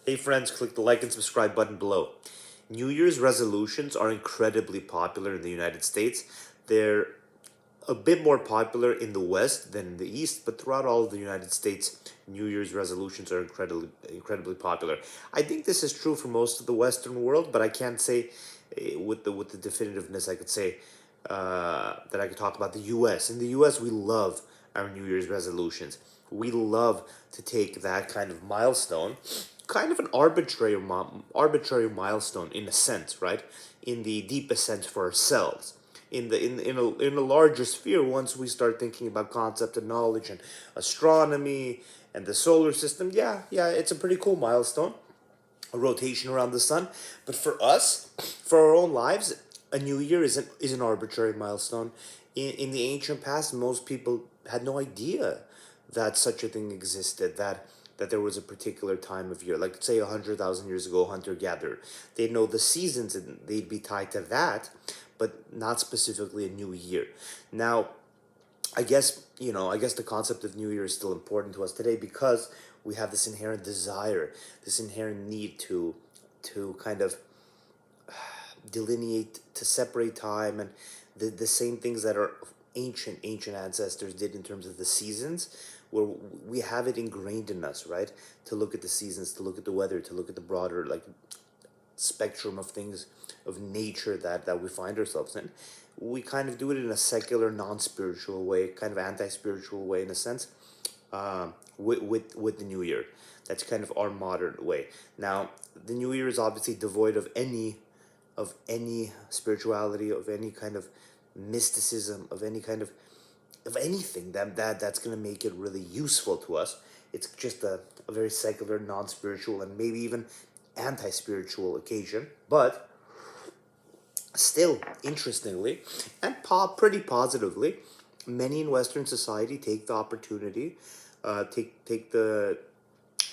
Hey friends, click the like and subscribe button below. New Year's resolutions are incredibly popular in the United States. They're a bit more popular in the West than in the East, but throughout all of the United States, New Year's resolutions are incredibly popular. I think this is true for most of the Western world, but I can't say with the definitiveness I could say that I could talk about the U.S. In the U.S., we love our New Year's resolutions. We love to take that kind of milestone, kind of an arbitrary milestone in a sense, right? In the deepest sense for ourselves. In a larger sphere, once we start thinking about concept and knowledge and astronomy and the solar system, yeah, it's a pretty cool milestone, a rotation around the sun. But for us, for our own lives, a new year is an arbitrary milestone. In the ancient past, most people had no idea that such a thing existed. That there was a particular time of year, like say 100,000 years ago, hunter gatherer. They'd know the seasons and they'd be tied to that, but not specifically a new year. Now, I guess the concept of New Year is still important to us today because we have this inherent desire, this inherent need to kind of delineate, to separate time, and the same things that our ancient ancestors did in terms of the seasons, where we have it ingrained in us, right? To look at the seasons, to look at the weather, to look at the broader like spectrum of things, of nature that we find ourselves in. We kind of do it in a secular, non-spiritual way, kind of anti-spiritual way in a sense, with the new year. That's kind of our modern way. Now, the new year is obviously devoid of any spirituality, of any kind of mysticism, of any kind of anything that's going to make it really useful to us. It's just a very secular, non-spiritual, and maybe even anti-spiritual occasion. But still, interestingly, and pretty positively, many in Western society take the opportunity, take the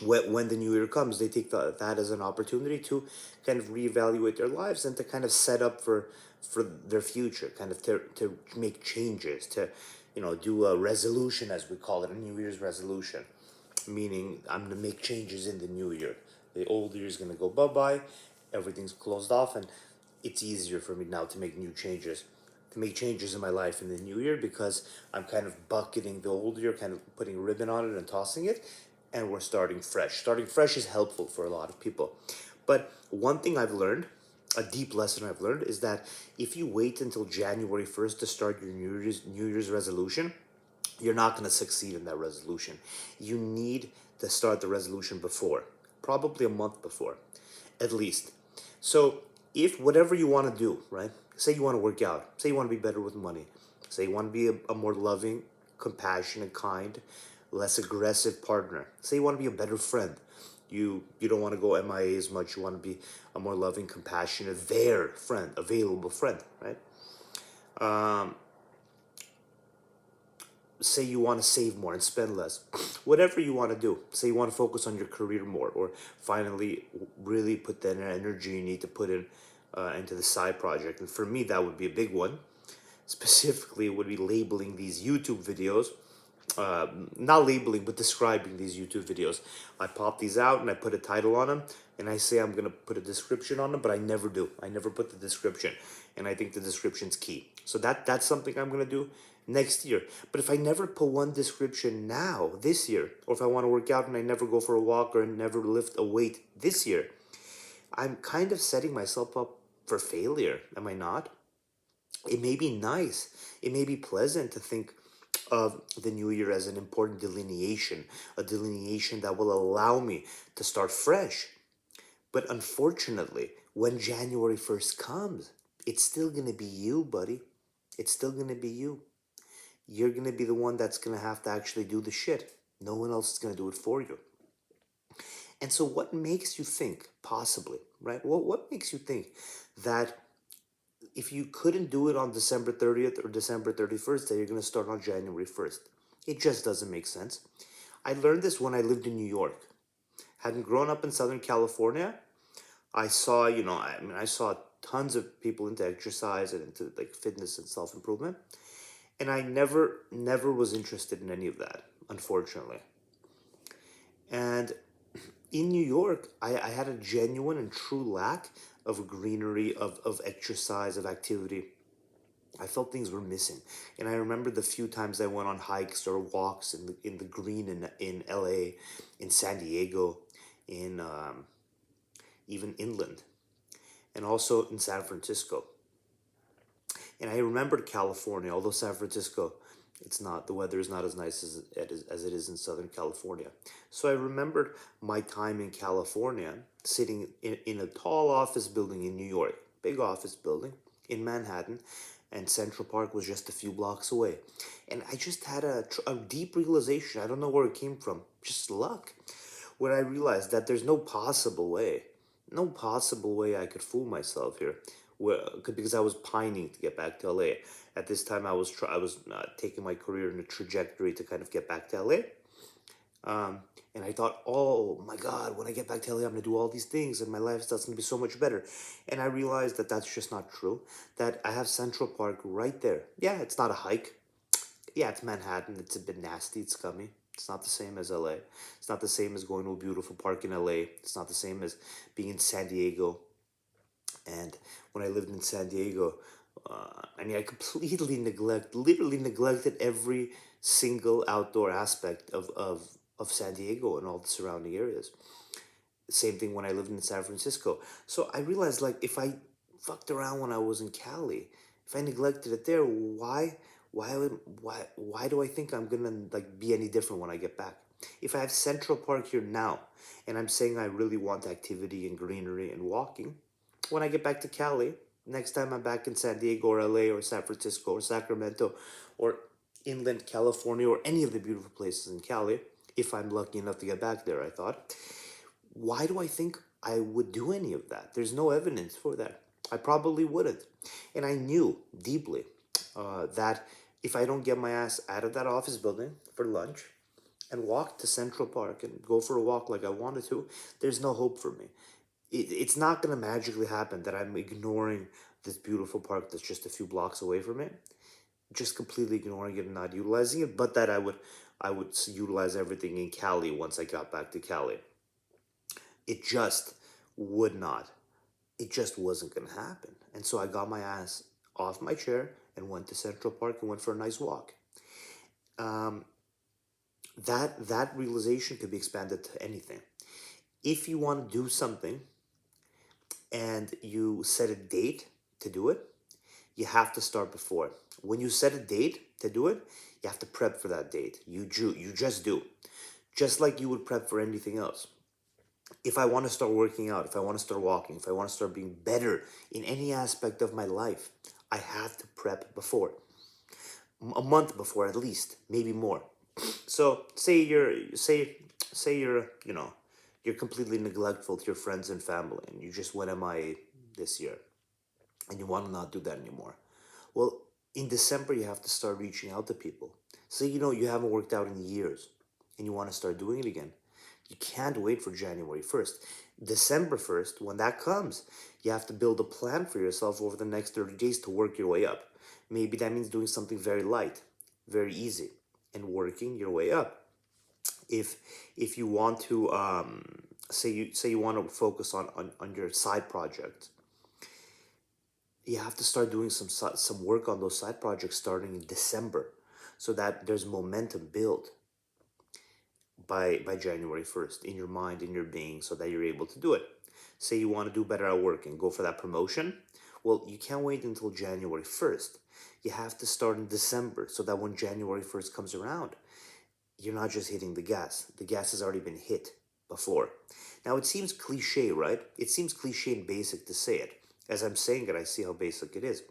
when the new year comes, they take that as an opportunity to kind of reevaluate their lives and to kind of set up for their future, kind of to make changes, to do a resolution, as we call it, a New Year's resolution, meaning I'm gonna make changes in the new year. The old year is gonna go bye-bye, everything's closed off, and it's easier for me now to make new changes, to make changes in my life in the new year, because I'm kind of bucketing the old year, kind of putting a ribbon on it and tossing it, and we're starting fresh. Starting fresh is helpful for a lot of people. But one thing I've learned, a deep lesson I've learned, is that if you wait until January 1st to start your New Year's resolution, you're not going to succeed in that resolution. You need to start the resolution before, probably a month before, at least. So, if whatever you want to do, right? Say you want to work out, say you want to be better with money, say you want to be a more loving, compassionate, kind, less aggressive partner, say you want to be a better friend. You don't want to go MIA as much. You want to be a more loving, compassionate, there friend, available friend, right? Um, Say you want to save more and spend less, whatever you want to do. Say you want to focus on your career more, or finally really put that energy you need to put in into the side project. And for me, that would be a big one. Specifically, it would be labeling these YouTube videos, not labeling, but describing these YouTube videos. I pop these out and I put a title on them, and I say I'm gonna put a description on them, but I never do. I never put the description, and I think the description's key. So that's something I'm gonna do next year. But if I never put one description now, this year, or if I want to work out and I never go for a walk or never lift a weight this year, I'm kind of setting myself up for failure, am I not? It may be nice, it may be pleasant to think of the new year as an important delineation, a delineation that will allow me to start fresh. But unfortunately, when January 1st comes, it's still going to be you, buddy. It's still going to be you. You're going to be the one that's going to have to actually do the shit. No one else is going to do it for you. And so, what makes you think, possibly, right? What makes you think that if you couldn't do it on December 30th or December 31st, that you're going to start on January 1st? It just doesn't make sense. I learned this when I lived in New York. Having grown up in Southern California, I saw, I saw tons of people into exercise and into like fitness and self improvement. And I never was interested in any of that, unfortunately. And in New York, I had a genuine and true lack of greenery, of exercise, of activity. I felt things were missing. And I remember the few times I went on hikes or walks in the green in LA, in San Diego, in even inland, and also in San Francisco. And I remembered California, although San Francisco, it's not, the weather is not as nice as it is in Southern California. So I remembered my time in California, sitting in a tall office building in New York, big office building in Manhattan, and Central Park was just a few blocks away. And I just had a deep realization. I don't know where it came from, just luck, where I realized that there's no possible way I could fool myself here. Because I was pining to get back to LA. At this time, I was taking my career in a trajectory to kind of get back to LA. And I thought, oh my God, when I get back to LA, I'm gonna do all these things, and my lifestyle's gonna be so much better. And I realized that that's just not true. That I have Central Park right there. Yeah, it's not a hike. Yeah, it's Manhattan. It's a bit nasty. It's scummy. It's not the same as LA. It's not the same as going to a beautiful park in LA. It's not the same as being in San Diego. And when I lived in San Diego, I mean, I completely literally neglected every single outdoor aspect of San Diego and all the surrounding areas. Same thing when I lived in San Francisco. So I realized, like, if I fucked around when I was in Cali, if I neglected it there, why do I think I'm gonna like be any different when I get back? If I have Central Park here now, and I'm saying I really want activity and greenery and walking, when I get back to Cali, next time I'm back in San Diego or LA or San Francisco or Sacramento or inland California or any of the beautiful places in Cali, if I'm lucky enough to get back there, I thought, why do I think I would do any of that? There's no evidence for that. I probably wouldn't. And I knew deeply that if I don't get my ass out of that office building for lunch and walk to Central Park and go for a walk like I wanted to, there's no hope for me. It's not going to magically happen that I'm ignoring this beautiful park that's just a few blocks away from it, just completely ignoring it and not utilizing it, but that I would utilize everything in Cali once I got back to Cali. It just would not. It just wasn't going to happen. And so I got my ass off my chair and went to Central Park and went for a nice walk. Um, that realization could be expanded to anything. If you want to do something and you set a date to do it, you have to start before. When you set a date to do it, you have to prep for that date. You just do. Just like you would prep for anything else. If I want to start working out, if I want to start walking, if I want to start being better in any aspect of my life, I have to prep before. A month before at least, maybe more. So say you're, you're completely neglectful to your friends and family and you just went MIA this year and you want to not do that anymore. Well, in December you have to start reaching out to people. So you haven't worked out in years and you want to start doing it again. You can't wait for January 1st. December 1st, when that comes, you have to build a plan for yourself over the next 30 days to work your way up. Maybe that means doing something very light, very easy, and working your way up. If you want to say you want to focus on your side project, you have to start doing some work on those side projects starting in December, so that there's momentum built by January 1st in your mind, in your being, so that you're able to do it. Say you want to do better at work and go for that promotion. Well, you can't wait until January 1st. You have to start in December so that when January 1st comes around, you're not just hitting the gas. The gas has already been hit before. Now, it seems cliche, right? It seems cliche and basic to say it. As I'm saying it, I see how basic it is.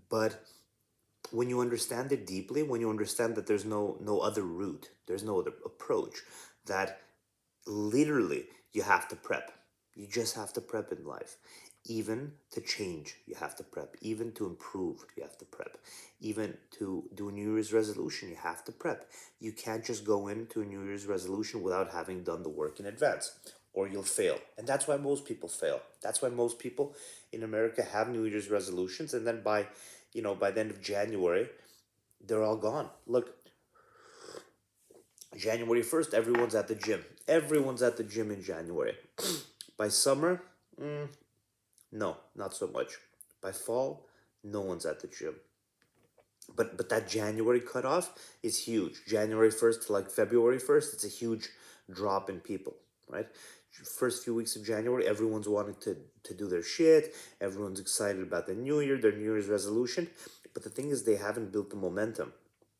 But when you understand it deeply, when you understand that there's no other route, there's no other approach, that literally you have to prep. You just have to prep in life. Even to change, you have to prep. Even to improve, you have to prep. Even to do a New Year's resolution, you have to prep. You can't just go into a New Year's resolution without having done the work in advance, or you'll fail. And that's why most people fail. That's why most people in America have New Year's resolutions, and then by the end of January, they're all gone. Look, January 1st, everyone's at the gym. Everyone's at the gym in January. By summer, no, not so much. By fall, no one's at the gym. But that January cutoff is huge. January 1st to like February 1st, it's a huge drop in people, right? First few weeks of January, everyone's wanting to do their shit. Everyone's excited about the new year, their New Year's resolution. But the thing is, they haven't built the momentum.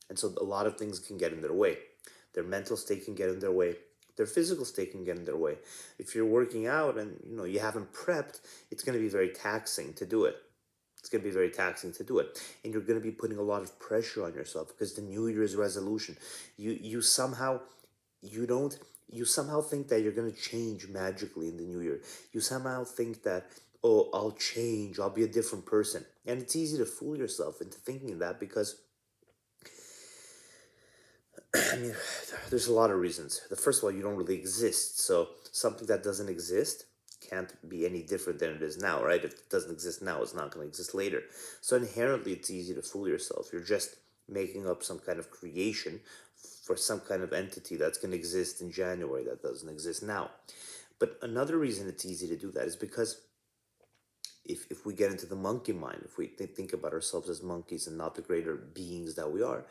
And so a lot of things can get in their way. Their mental state can get in their way. Their physical state can get in their way. If you're working out and you haven't prepped, it's going to be very taxing to do it. It's going to be very taxing to do it, and you're going to be putting a lot of pressure on yourself because the New Year's resolution, you somehow you don't you somehow think that you're going to change magically in the new year. You somehow think that, oh, I'll change, I'll be a different person, and it's easy to fool yourself into thinking that because I mean, there's a lot of reasons. The first of all, you don't really exist. So something that doesn't exist can't be any different than it is now, right? If it doesn't exist now, it's not going to exist later. So inherently, it's easy to fool yourself. You're just making up some kind of creation for some kind of entity that's going to exist in January that doesn't exist now. But another reason it's easy to do that is because if we get into the monkey mind, if we think about ourselves as monkeys and not the greater beings that we are,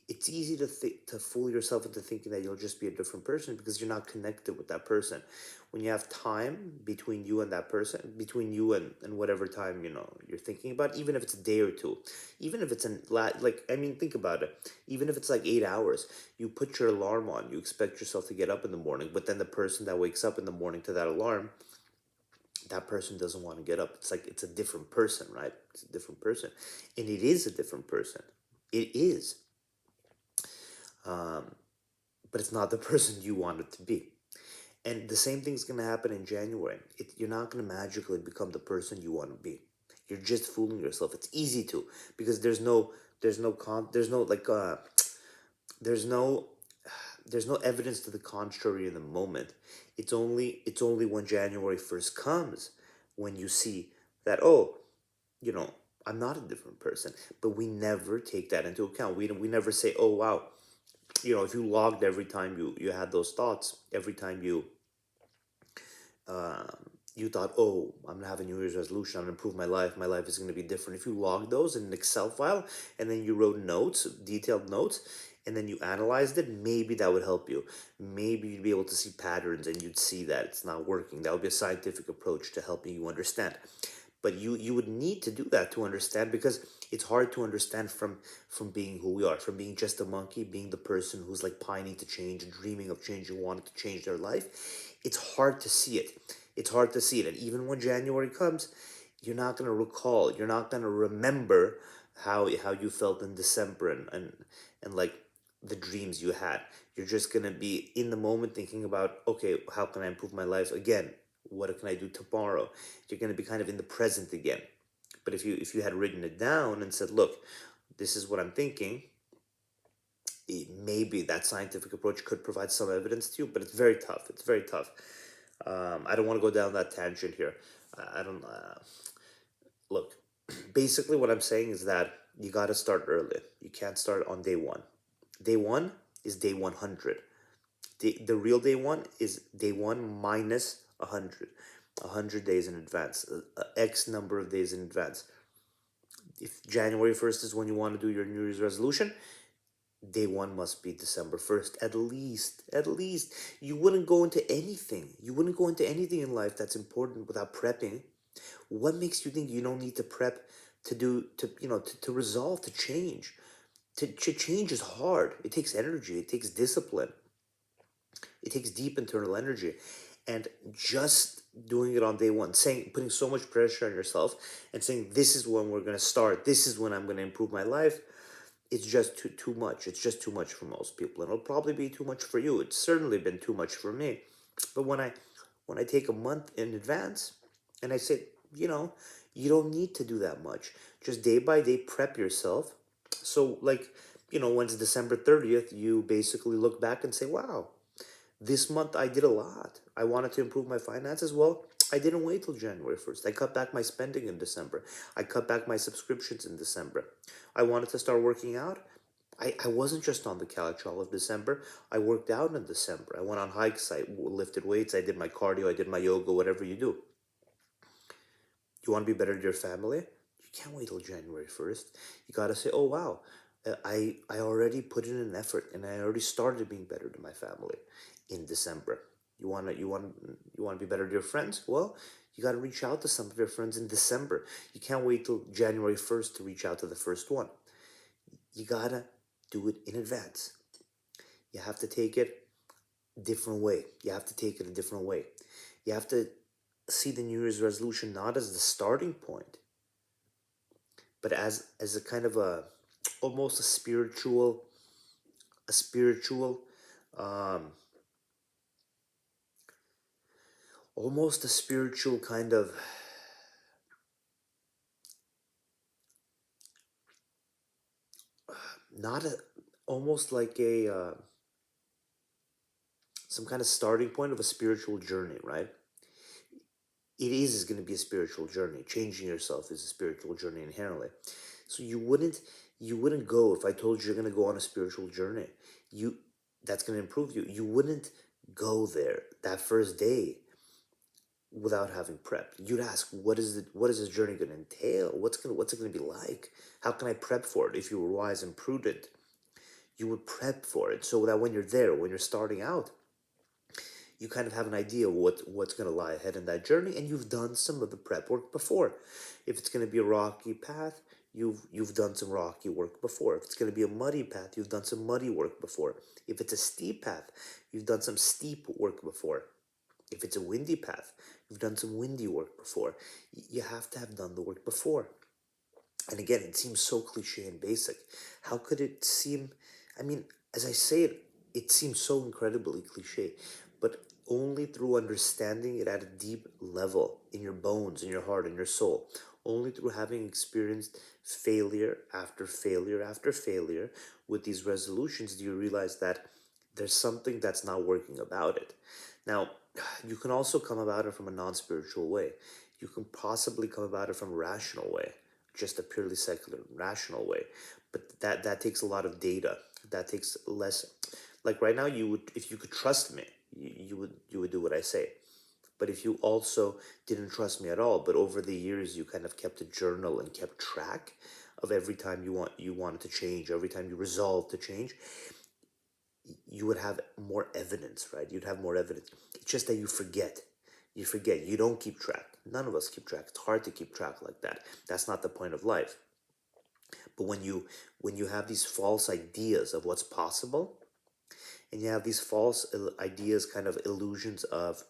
it's easy to fool yourself into thinking that you'll just be a different person because you're not connected with that person. When you have time between you and that person, between you and whatever time you're thinking about, even if it's a day or two, even if it's think about it, even if it's like 8 hours, you put your alarm on, you expect yourself to get up in the morning, but then the person that wakes up in the morning to that alarm, that person doesn't want to get up. It's like it's a different person, right? It's a different person, and it is a different person. It is, but it's not the person you want it to be. And the same thing's going to happen in January. You're not going to magically become the person you want to be. You're just fooling yourself. It's easy to, because there's no there's no evidence to the contrary in the moment. It's only when January 1st comes when you see that, oh, you know I'm not a different person. But we never take that into account. We never say, oh wow, if you logged every time you had those thoughts, every time you thought, oh, I'm gonna have a New Year's resolution, I'm gonna improve my life is gonna be different. If you log those in an Excel file and then you wrote notes, detailed notes, and then you analyzed it, maybe that would help you. Maybe you'd be able to see patterns and you'd see that it's not working. That would be a scientific approach to helping you understand. But you would need to do that to understand, because it's hard to understand from being who we are, from being just a monkey, being the person who's like pining to change, dreaming of changing, wanting to change their life. It's hard to see it. It's hard to see it. And even when January comes, you're not going to recall, you're not going to remember how you felt in December, and like the dreams you had. You're just going to be in the moment thinking about, okay, how can I improve my life again? What can I do tomorrow? You're going to be kind of in the present again. But if you had written it down and said, look, this is what I'm thinking, maybe that scientific approach could provide some evidence to you. But it's very tough. It's very tough. I don't want to go down that tangent here. I don't look. Basically, what I'm saying is that you got to start early. You can't start on day one. Day one is day 100. The real day one is day one minus 100. 100 days in advance, X number of days in advance. If January 1st is when you want to do your New Year's resolution, day one must be December 1st, at least. At least. You wouldn't go into anything. You wouldn't go into anything in life that's important without prepping. What makes you think you don't need to prep to resolve, to change? To change is hard. It takes energy. It takes discipline. It takes deep internal energy. And just doing it on day one, putting so much pressure on yourself and saying, this is when we're going to start, this is when I'm going to improve my life, it's just too much. It's just too much for most people. And it'll probably be too much for you. It's certainly been too much for me. But when I take a month in advance and I say, you don't need to do that much. Just day by day prep yourself. So when it's December 30th, you basically look back and say, wow, this month I did a lot. I wanted to improve my finances. Well, I didn't wait till January 1st. I cut back my spending in December. I cut back my subscriptions in December. I wanted to start working out. I wasn't just on the couch all of December. I worked out in December. I went on hikes. I lifted weights. I did my cardio. I did my yoga, whatever you do. You want to be better to your family? You can't wait till January 1st. You got to say, oh, wow, I already put in an effort and I already started being better to my family in December. You want to be better to your friends? Well, you got to reach out to some of your friends in December. You can't wait till January 1st to reach out to the first one. You got to do it in advance. You have to take it different way. You have to take it a different way. You have to see the New Year's resolution not as the starting point, but as a kind of a almost a spiritual um almost a spiritual kind of not a almost like a some kind of starting point of a spiritual journey, right? It is going to be a spiritual journey. Changing yourself is a spiritual journey inherently. So you wouldn't go if I told you you're going to go on a spiritual journey. You That's going to improve you. You wouldn't go there that first day without having prepped. You'd ask, what is this journey going to entail? What's it going to be like? How can I prep for it? If you were wise and prudent, you would prep for it so that when you're there, when you're starting out, you kind of have an idea what's going to lie ahead in that journey, and you've done some of the prep work before. If it's going to be a rocky path, you've done some rocky work before. If it's going to be a muddy path, you've done some muddy work before. If it's a steep path, you've done some steep work before. If it's a windy path, you've done some windy work before. You have to have done the work before. And again, it seems so cliche and basic. How could it seem? I mean, as I say it, it seems so incredibly cliche, but only through understanding it at a deep level in your bones, in your heart, in your soul, only through having experienced failure after failure after failure with these resolutions do you realize that there's something that's not working about it. Now, you can also come about it from a non spiritual way. You can possibly come about it from a rational way, just a purely secular, rational way. But that takes a lot of data. That takes less. Like right now, you would, if you could trust me, you would do what I say. But if you also didn't trust me at all, but over the years you kind of kept a journal and kept track of every time you wanted to change, every time you resolved to change, you would have more evidence, right? You'd have more evidence. It's just that you forget. You forget. You don't keep track. None of us keep track. It's hard to keep track like that. That's not the point of life. But when you have these false ideas of what's possible, and you have these false ideas, kind of illusions of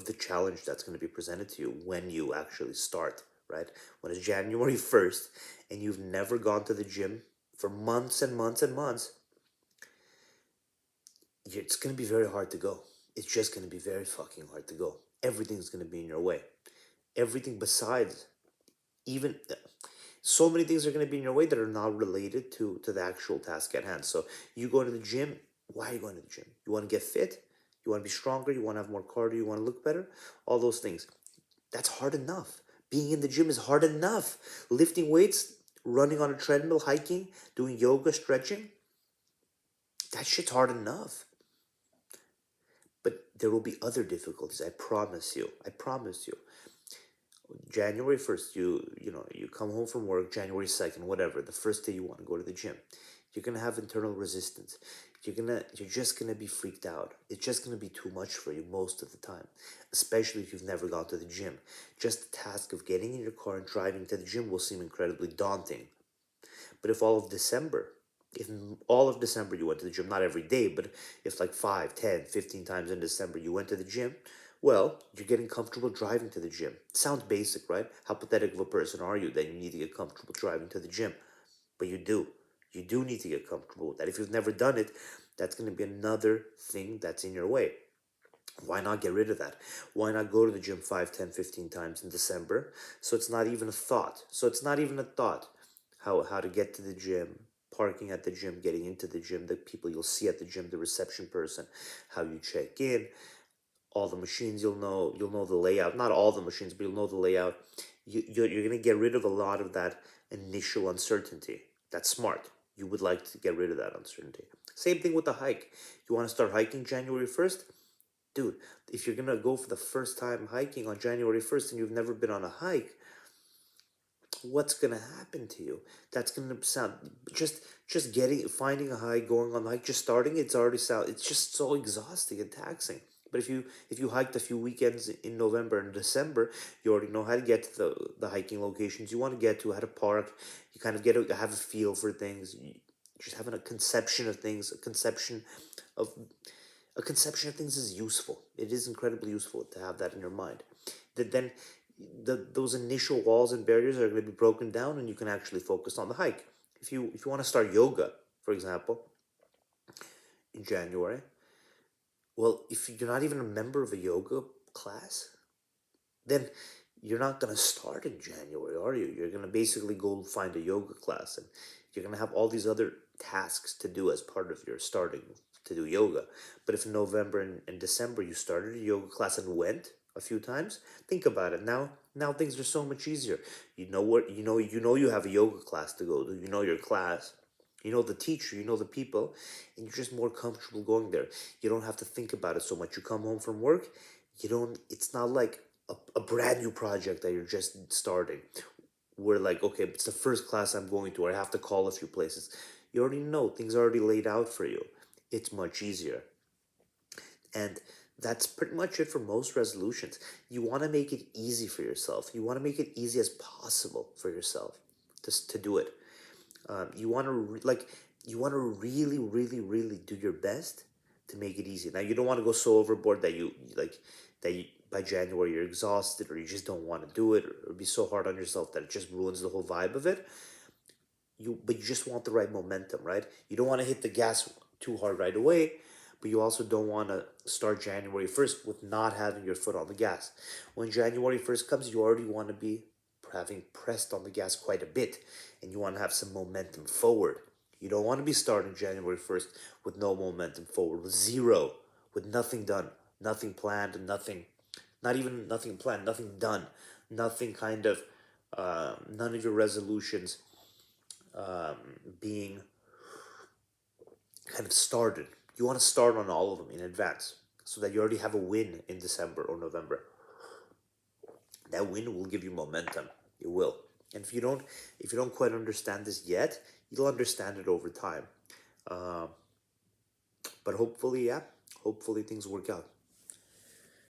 the challenge that's going to be presented to you when you actually start, right? When it's January 1st and you've never gone to the gym for months and months and months, it's going to be very hard to go. It's just going to be very fucking hard to go. Everything's going to be in your way. Everything besides, even so many things are going to be in your way that are not related to the actual task at hand. So you go to the gym. Why are you going to the gym? You want to get fit? You want to be stronger? You want to have more cardio? You want to look better? All those things. That's hard enough. Being in the gym is hard enough. Lifting weights, running on a treadmill, hiking, doing yoga, stretching, that shit's hard enough. But there will be other difficulties. I promise you. I promise you. January 1st, you come home from work, January 2nd, whatever, the first day you want to go to the gym. You're gonna have internal resistance. You're just gonna be freaked out. It's just gonna be too much for you most of the time, especially if you've never gone to the gym. Just the task of getting in your car and driving to the gym will seem incredibly daunting. But if all of December you went to the gym, not every day, but if like 5, 10, 15 times in December you went to the gym, well, you're getting comfortable driving to the gym. Sounds basic, right? How pathetic of a person are you that you need to get comfortable driving to the gym? But you do. You do need to get comfortable with that. If you've never done it, that's going to be another thing that's in your way. Why not get rid of that? Why not go to the gym 5, 10, 15 times in December? So it's not even a thought. How to get to the gym, parking at the gym, getting into the gym, the people you'll see at the gym, the reception person, how you check in, all the machines you'll know the layout. Not all the machines, but you'll know the layout. You're going to get rid of a lot of that initial uncertainty. That's smart. you would like to get rid of that uncertainty. Same thing with the hike. You want to start hiking January 1st? Dude, if you're going to go for the first time hiking on January 1st and you've never been on a hike, what's going to happen to you? That's going to sound just getting finding a hike, going on the hike, just starting it's just so exhausting and taxing. But if you hiked a few weekends in November and December, you already know how to get to the hiking locations you want to get to, how to park. You kind of have a feel for things. You just having a conception of things, of a conception of things is useful. It is incredibly useful to have that in your mind. That then those initial walls and barriers are going to be broken down, and you can actually focus on the hike. If you want to start yoga, for example, in January, well, if you're not even a member of a yoga class, then you're not going to start in January, are you? You're going to basically go find a yoga class, and you're going to have all these other tasks to do as part of your starting to do yoga. But if in November and December you started a yoga class and went a few times, think about it. Now things are so much easier. You have a yoga class to go to. You know your class. You know the teacher, you know the people, and you're just more comfortable going there. You don't have to think about it so much. You come home from work, it's not like a brand new project that you're just starting. Where like, okay, it's the first class I'm going to, or I have to call a few places. You already know, things are already laid out for you. It's much easier. And that's pretty much it for most resolutions. You want to make it easy for yourself. You want to make it easy as possible for yourself to do it. You want to really, really, really do your best to make it easy. Now, you don't want to go so overboard that by January you're exhausted, or you just don't want to do it, or be so hard on yourself that it just ruins the whole vibe of it. But you just want the right momentum, right? You don't want to hit the gas too hard right away, but you also don't want to start January 1st with not having your foot on the gas. When January 1st comes, you already want to be having pressed on the gas quite a bit, and you want to have some momentum forward. You don't want to be starting January 1st with no momentum forward, with zero, with nothing done, nothing planned, not even nothing planned, nothing done, nothing kind of, none of your resolutions being kind of started. You want to start on all of them in advance so that you already have a win in December or November. That win will give you momentum. It will. And if you don't quite understand this yet, you'll understand it over time. But hopefully, yeah, hopefully things work out.